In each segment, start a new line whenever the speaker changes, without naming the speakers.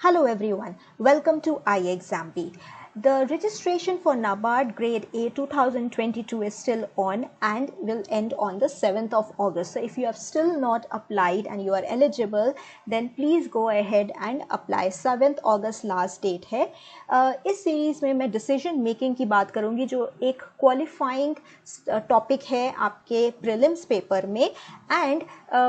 Hello everyone, welcome to iExamB. The registration for NABARD Grade A 2022 is still on and will end on the 7th of August. So if you have still not applied and you are eligible, then please go ahead and apply. 7th August last date है. इस series में मैं decision making की बात करूंगी जो एक qualifying topic है आपके प्रीलिम्स पेपर में एंड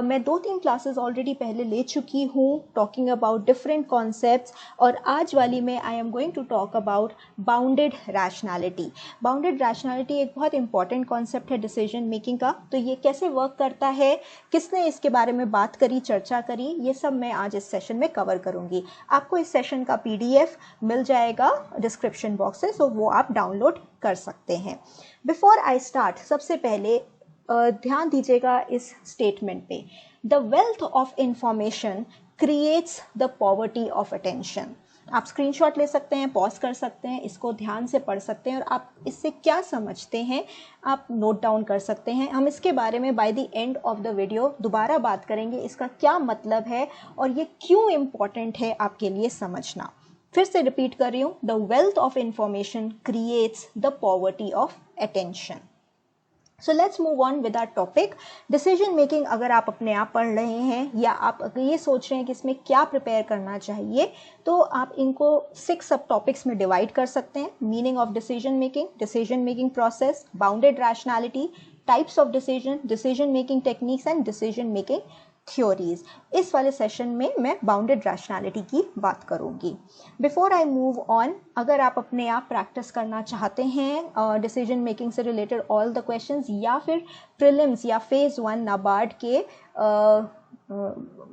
मैं 2-3 क्लासेस ऑलरेडी पहले ले चुकी हूँ टॉकिंग अबाउट डिफरेंट कॉन्सेप्ट्स और आज वाली में I am going to talk about bounded rationality. Bounded rationality एक बहुत इंपॉर्टेंट कॉन्सेप्ट है डिसीजन मेकिंग का. तो ये कैसे वर्क करता है, किसने इसके बारे में बात करी, चर्चा करी, ये सब मैं आज इस सेशन में कवर करूंगी. आपको इस सेशन का PDF मिल जाएगा डिस्क्रिप्शन बॉक्स से, सो वो आप डाउनलोड कर सकते हैं. बिफोर आई स्टार्ट, सबसे पहले ध्यान दीजिएगा इस स्टेटमेंट पे. The wealth of information creates the poverty of attention. आप स्क्रीनशॉट ले सकते हैं, पॉज कर सकते हैं, इसको ध्यान से पढ़ सकते हैं और आप इससे क्या समझते हैं आप नोट डाउन कर सकते हैं. हम इसके बारे में by the end of the video दोबारा बात करेंगे, इसका क्या मतलब है और ये क्यों इम्पॉर्टेंट है आपके लिए समझना. फिर से रिपीट कर रही हूँ, the wealth of information creates the poverty of attention. So let's move on with our topic. Decision making अगर आप अपने आप पढ़ रहे हैं या आप अगर ये सोच रहे हैं कि इसमें क्या प्रिपेयर करना चाहिए, तो आप इनको 6 सब टॉपिक्स में डिवाइड कर सकते हैं. Meaning of decision making process, bounded rationality, types of decision making techniques and decision making theories. इस वाले सेशन में मैं बाउंडेड रैशनैलिटी की बात करूंगी. बिफोर आई मूव ऑन, अगर आप अपने आप प्रैक्टिस करना चाहते हैं डिसीजन मेकिंग से रिलेटेड ऑल द क्वेश्चंस या फिर प्रीलिम्स या फेज 1 नाबार्ड के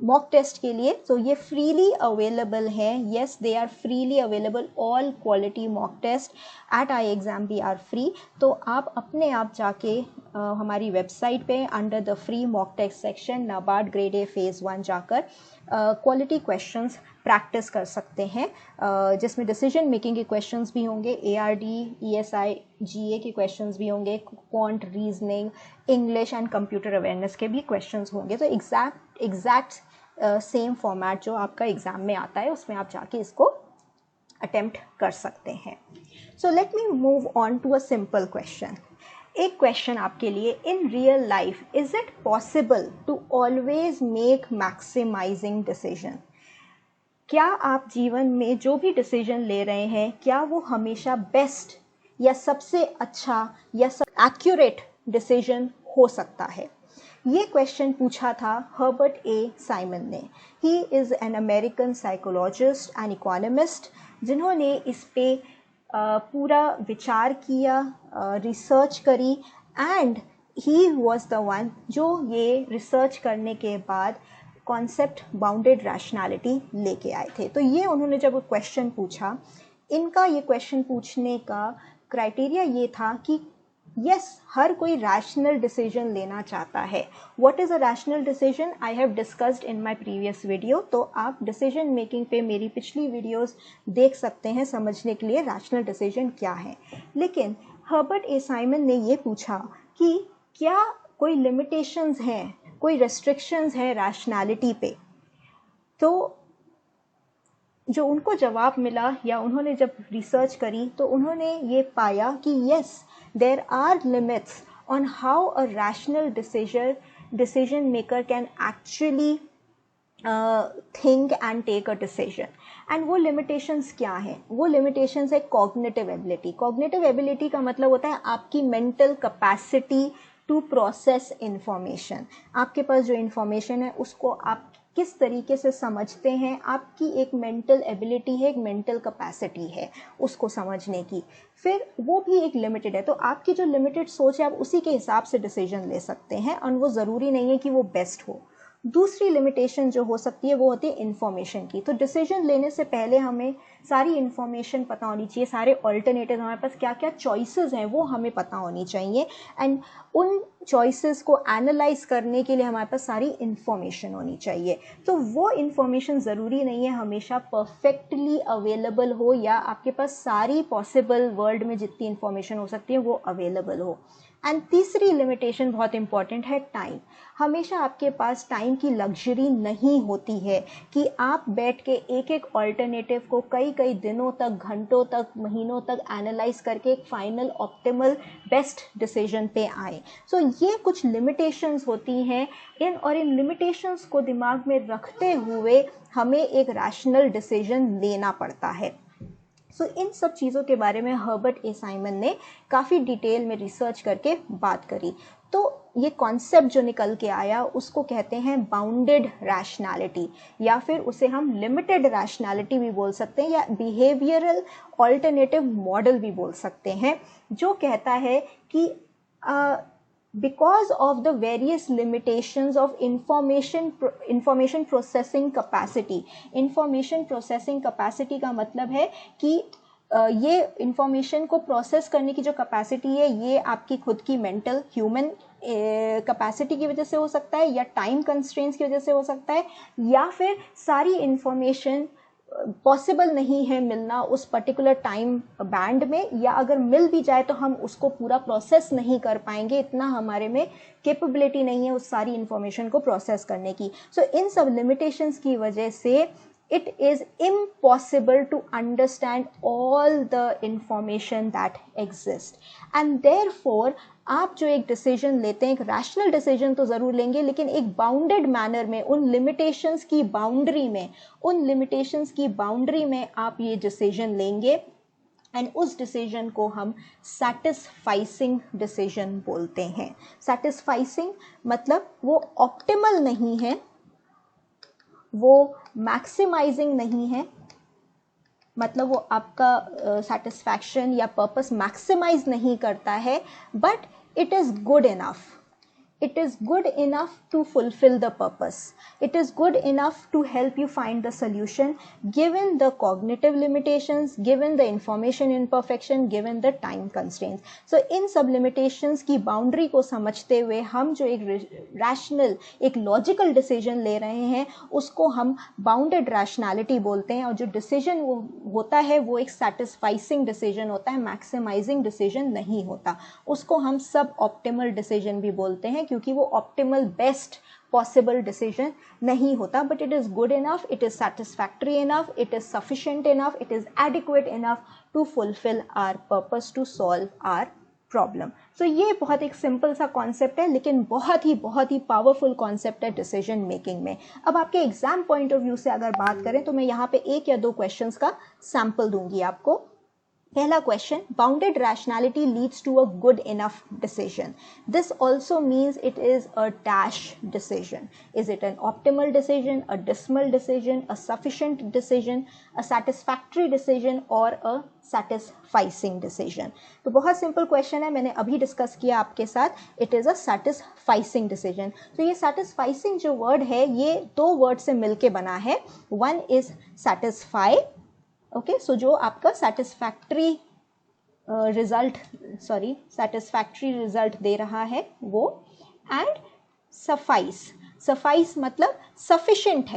मॉक टेस्ट के लिए, तो ये फ्रीली अवेलेबल है. Yes, they are freely available. All quality mock test at iExamB are free. तो आप अपने आप जाके हमारी वेबसाइट पे under the free mock test section NABARD grade A phase 1 जाकर क्वालिटी क्वेश्चंस प्रैक्टिस कर सकते हैं, जिसमें डिसीजन मेकिंग के क्वेश्चंस भी होंगे, ARD, ESI, GA के क्वेश्चंस भी होंगे, quant reasoning, English and computer awareness के भी क्वेश्चंस होंगे. तो एग्जैक्ट सेम फॉर्मेट जो आपका एग्जाम में आता है उसमें आप जाके इसको अटेम्प्ट कर सकते हैं. So let me move on to a simple question. एक क्वेश्चन आपके लिए, in real life is it possible to always make maximising decision. क्या आप जीवन में जो भी डिसीजन ले रहे हैं, क्या वो हमेशा बेस्ट या सबसे अच्छा या एक्यूरेट डिसीजन हो सकता है? ये क्वेश्चन पूछा था हर्बर्ट ए साइमन ने. He is an American psychologist and economist जिन्होंने इस पे पूरा विचार किया, रिसर्च करी and he was the one जो ये रिसर्च करने के बाद कॉन्सेप्ट बाउंडेड रैशनैलिटी लेके आए थे. तो ये उन्होंने जब क्वेश्चन पूछा, इनका ये क्वेश्चन पूछने का क्राइटेरिया ये था कि यस, हर कोई रैशनल डिसीजन लेना चाहता है. What is a rational decision I have discussed in my previous video. तो आप डिसीजन मेकिंग पे मेरी पिछली वीडियोस देख सकते हैं समझने के लिए रैशनल डिसीजन क्या है. लेकिन हर्बर्ट ए साइमन ने ये पूछा कि क्या कोई लिमिटेशंस हैं, कोई रेस्ट्रिक्शंस है रैशनैलिटी पे. तो जो उनको जवाब मिला या उन्होंने जब रिसर्च करी तो उन्होंने ये पाया कि yes, there are limits on how a rational decision maker can actually think and take a decision. And वो लिमिटेशंस क्या हैं? वो लिमिटेशंस है कॉग्निटिव एबिलिटी. कॉग्निटिव एबिलिटी का मतलब होता है आपकी mental capacity to process information. आपके पास जो इंफॉर्मेशन है उसको आप किस तरीके से समझते हैं, आपकी एक मेंटल एबिलिटी है, एक मेंटल कैपेसिटी है उसको समझने की. फिर वो भी एक लिमिटेड है. तो आपकी जो लिमिटेड सोच है आप उसी के हिसाब से डिसीजन ले सकते हैं और वो ज़रूरी नहीं है कि वो बेस्ट हो. दूसरी लिमिटेशन जो हो सकती है वो होती है इन्फॉर्मेशन की. तो डिसीजन लेने से पहले हमें सारी इन्फॉर्मेशन पता होनी चाहिए, सारे ऑल्टरनेटिव, हमारे पास क्या क्या चॉइसेस हैं वो हमें पता होनी चाहिए एंड उन चॉइसेस को एनालाइज करने के लिए हमारे पास सारी इन्फॉर्मेशन होनी चाहिए. तो वो इन्फॉर्मेशन ज़रूरी नहीं है हमेशा परफेक्टली अवेलेबल हो या आपके पास सारी पॉसिबल वर्ल्ड में जितनी इन्फॉर्मेशन हो सकती है वो अवेलेबल हो. एंड तीसरी लिमिटेशन बहुत इंपॉर्टेंट है, टाइम। हमेशा आपके पास टाइम की लग्जरी नहीं होती है कि आप बैठ के एक एक ऑल्टरनेटिव को कई कई दिनों तक, घंटों तक, महीनों तक एनालाइज करके एक फाइनल ऑप्टिमल बेस्ट डिसीजन पे आए। सो ये कुछ लिमिटेशंस होती हैं, इन लिमिटेशंस को दिमाग में रखते हुए हमें एक रैशनल डिसीजन लेना पड़ता है। सो इन सब चीज़ों के बारे में हर्बर्ट ए साइमन ने काफ़ी डिटेल में रिसर्च करके बात करी। तो ये कॉन्सेप्ट जो निकल के आया उसको कहते हैं बाउंडेड रैशनैलिटी, या फिर उसे हम लिमिटेड रैशनैलिटी भी बोल सकते हैं, या बिहेवियरल ऑल्टरनेटिव मॉडल भी बोल सकते हैं, जो कहता है कि because of the various limitations of information processing capacity। information processing capacity का मतलब है कि ये इंफॉर्मेशन को प्रोसेस करने की जो कैपेसिटी है ये आपकी खुद की मेंटल ह्यूमन कैपेसिटी की वजह से हो सकता है, या टाइम कंस्ट्रेंट्स की वजह से हो सकता है, या फिर सारी इंफॉर्मेशन पॉसिबल नहीं है मिलना उस पर्टिकुलर टाइम बैंड में, या अगर मिल भी जाए तो हम उसको पूरा प्रोसेस नहीं कर पाएंगे, इतना हमारे में कैपेबिलिटी नहीं है उस सारी इंफॉर्मेशन को प्रोसेस करने की। सो इन सब लिमिटेशंस की वजह से it is impossible to understand all the information that exists, and therefore आप जो एक डिसीजन लेते हैं, एक रैशनल डिसीजन तो ज़रूर लेंगे, लेकिन एक बाउंडेड मैनर में, उन लिमिटेशंस की बाउंड्री में आप ये डिसीजन लेंगे, एंड उस डिसीजन को हम सैटिस्फाइसिंग डिसीजन बोलते हैं। सैटिस्फाइसिंग मतलब वो ऑप्टिमल नहीं है, वो मैक्सिमाइजिंग नहीं है, मतलब वो आपका सेटिस्फैक्शन या पर्पस मैक्सिमाइज नहीं करता है, but it is good enough. It is good enough to fulfill the purpose. It is good enough to help you find the solution given the cognitive limitations, given the information imperfection, given the time constraints. So इन सब limitations की boundary को समझते हुए हम जो एक rational, एक logical decision ले रहे हैं उसको हम bounded rationality बोलते हैं, और जो decision वो होता है वो एक satisfying decision होता है, maximizing decision नहीं होता। उसको हम सब optimal decision भी बोलते हैं, क्योंकि वो ऑप्टिमल बेस्ट पॉसिबल डिसीजन नहीं होता, but it is good enough, it is satisfactory enough, it is sufficient enough, it is adequate enough to fulfil our purpose, to solve our problem. So ये बहुत एक सिंपल सा concept है, लेकिन बहुत ही पावरफुल कॉन्सेप्ट है डिसीजन मेकिंग में। अब आपके एग्जाम पॉइंट ऑफ व्यू से अगर बात करें तो मैं यहाँ पे एक या दो क्वेश्चंस का सैंपल दूंगी आपको। पहला question, bounded rationality leads to a good enough decision. This also means it is a dash decision. Is it an optimal decision, a dismal decision, a sufficient decision, a satisfactory decision और a satisficing decision? तो बहुत simple question है, मैंने अभी discuss किया आपके साथ। It is a satisficing decision. तो ये सैटिस्फाइसिंग जो वर्ड है ये दो वर्ड से मिलके बना है। वन इज सैटिस्फाई, ओके, सो जो आपका सैटिस्फैक्टरी रिजल्ट दे रहा है वो, एंड सफाइस मतलब सफिशिएंट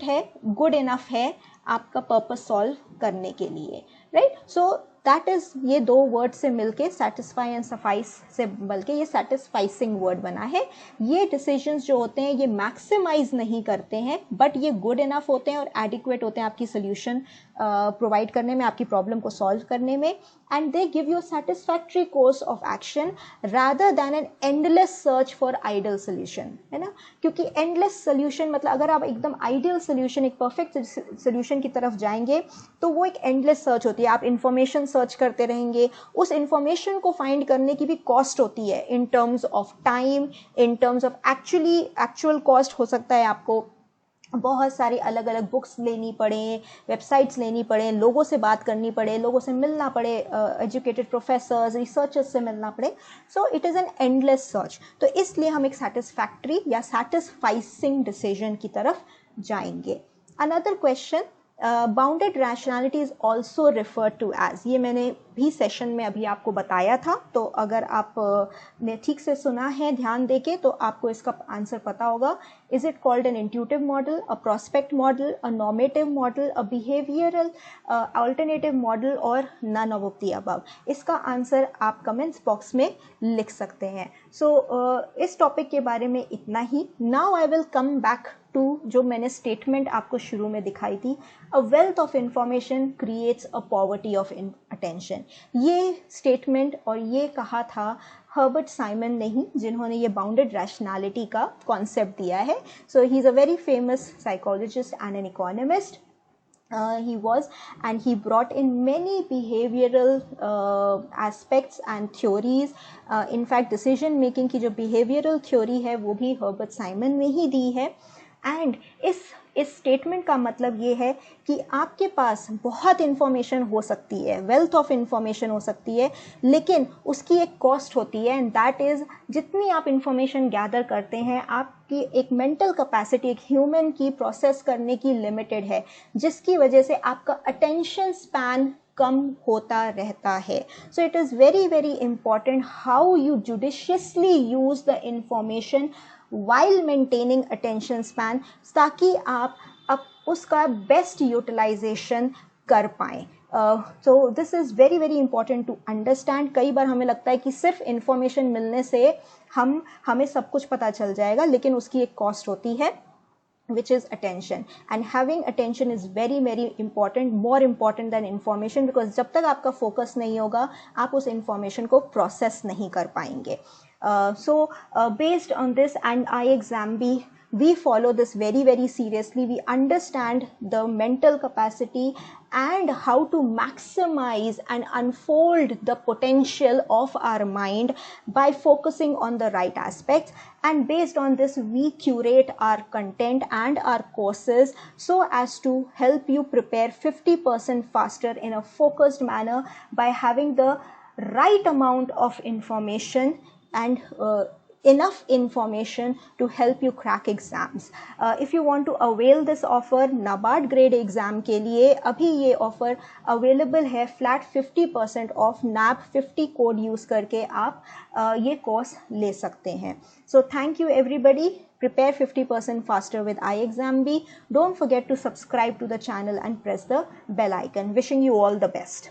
है, गुड इनफ है आपका पर्पस सॉल्व करने के लिए, राइट? सो दैट इज, ये दो वर्ड से मिलके, सेटिस्फाई एंड सफाइस से बल्कि ये सेटिस्फाइसिंग वर्ड बना है। ये डिसीजंस जो होते हैं ये मैक्सिमाइज नहीं करते हैं, बट ये गुड इनफ होते हैं और एडिक्वेट होते हैं आपकी सोल्यूशन प्रोवाइड करने में, आपकी प्रॉब्लम को सॉल्व करने में, and they give you satisfactory course of action rather than an endless search for ideal solution, है ना? क्योंकि एंडलेस सोल्यूशन मतलब अगर आप एकदम आइडियल सोल्यूशन, एक परफेक्ट सोल्यूशन की तरफ जाएंगे तो वो एक एंडलेस सर्च होती है। आप इंफॉर्मेशन सर्च करते रहेंगे, उस इंफॉर्मेशन को फाइंड करने की भी कॉस्ट होती है, in terms of time, in terms of actual cost हो सकता है आपको बहुत सारी अलग अलग बुक्स लेनी पड़े, वेबसाइट्स लेनी पड़े, लोगों से बात करनी पड़े, लोगों से मिलना पड़े, एजुकेटेड प्रोफेसर्स, रिसर्चर्स से मिलना पड़े। So it is an endless search. तो इसलिए हम एक सैटिस्फैक्टरी या सैटिस्फाइसिंग डिसीजन की तरफ जाएंगे। Another question, bounded rationality is also referred to as, ये मैंने भी सेशन में अभी आपको बताया था, तो अगर आप ने ठीक से सुना है ध्यान देके तो आपको इसका आंसर पता होगा. Is it called an intuitive model, a prospect model, a normative model, a behavioural alternative model और नन ऑफ द अबव? इसका आंसर आप कमेंट्स बॉक्स में लिख सकते हैं. सो इस टॉपिक के बारे में इतना ही. Now I will come back to जो मैंने स्टेटमेंट आपको शुरू में दिखाई थी, a wealth of information creates a poverty of attention. ये स्टेटमेंट और ये कहा था हर्बर्ट साइमन ने ही, जिन्होंने ये बाउंडेड रैशनैलिटी का कॉन्सेप्ट दिया है. So he is a very famous psychologist and an economist. He was, and he brought in many behavioral aspects and theories. In fact, decision making की जो behavioral theory है वो भी हर्बर्ट साइमन ने ही दी है. एंड इस स्टेटमेंट का मतलब ये है कि आपके पास बहुत इन्फॉर्मेशन हो सकती है, वेल्थ ऑफ इन्फॉर्मेशन हो सकती है, लेकिन उसकी एक कॉस्ट होती है. एंड दैट इज़, जितनी आप इन्फॉर्मेशन गैदर करते हैं, आपकी एक मेंटल कैपेसिटी, एक ह्यूमन की प्रोसेस करने की लिमिटेड है, जिसकी वजह से आपका अटेंशन स्पैन कम होता रहता है. So it is very very important how you judiciously use the information while maintaining attention span, ताकि आप उसका बेस्ट यूटिलाइजेशन कर पाएँ. So this is very very important to understand. कई बार हमें लगता है कि सिर्फ इंफॉर्मेशन मिलने से हमें सब कुछ पता चल जाएगा, लेकिन उसकी एक कॉस्ट होती है, which is attention. And having attention is very very important, more important than information, because जब तक आपका फोकस नहीं होगा आप उस इंफॉर्मेशन को प्रोसेस नहीं कर पाएंगे. So based on this and iExamB, we follow this very very seriously. We understand the mental capacity and how to maximize and unfold the potential of our mind by focusing on the right aspects. And based on this, we curate our content and our courses so as to help you prepare 50% faster in a focused manner by having the right amount of information and enough information to help you crack exams. If you want to avail this offer, NABARD grade exam के लिए अभी ये offer available है, flat 50% off, NAB 50 code use करके आप ये course ले सकते हैं. So thank you everybody. Prepare 50% faster with iExamB. Don't forget to subscribe to the channel and press the bell icon. Wishing you all the best.